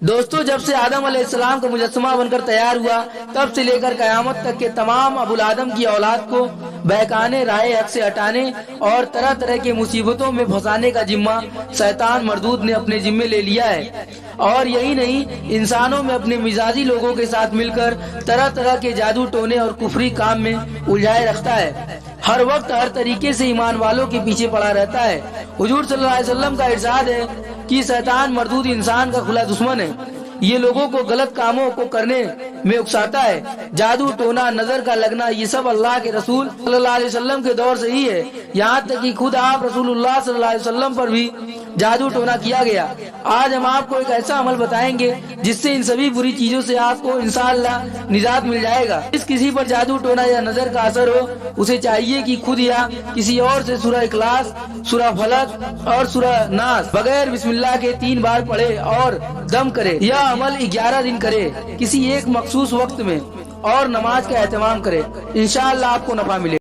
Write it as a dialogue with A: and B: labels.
A: دوستو، جب سے آدم علیہ السلام کا مجسمہ بن کر تیار ہوا تب سے لے کر قیامت تک کے تمام ابوالآدم کی اولاد کو بہکانے، راہ حق سے ہٹانے اور طرح طرح کے مصیبتوں میں پھنسانے کا ذمہ شیطان مردود نے اپنے ذمے لے لیا ہے۔ اور یہی نہیں، انسانوں میں اپنے مزاجی لوگوں کے ساتھ مل کر طرح طرح کے جادو ٹونے اور کفری کام میں الجھائے رکھتا ہے۔ ہر وقت ہر طریقے سے ایمان والوں کے پیچھے پڑا رہتا ہے۔ حضور صلی اللہ علیہ وسلم کا ارشاد ہے کہ شیطان مردود انسان کا کھلا دشمن ہے۔ یہ لوگوں کو غلط کاموں کو کرنے میں اکساتا ہے۔ جادو ٹونا، نظر کا لگنا، یہ سب اللہ کے رسول صلی اللہ علیہ وسلم کے دور سے ہی ہے۔ یہاں تک کہ خود آپ رسول اللہ صلی اللہ علیہ وسلم پر بھی جادو ٹونا کیا گیا۔ آج ہم آپ کو ایک ایسا عمل بتائیں گے جس سے ان سبھی بری چیزوں سے آپ کو انشاءاللہ نجات مل جائے گا۔ جس کسی پر جادو ٹونا یا نظر کا اثر ہو، اسے چاہیے کہ خود یا کسی اور سے سورہ اخلاص، سورہ فلق اور سورہ ناس بغیر بسم اللہ کے 3 بار پڑھے اور دم کرے۔ یہ عمل 11 دن کرے، کسی ایک مخصوص وقت میں، اور نماز کا اہتمام کرے۔ انشاءاللہ آپ کو نفع ملے۔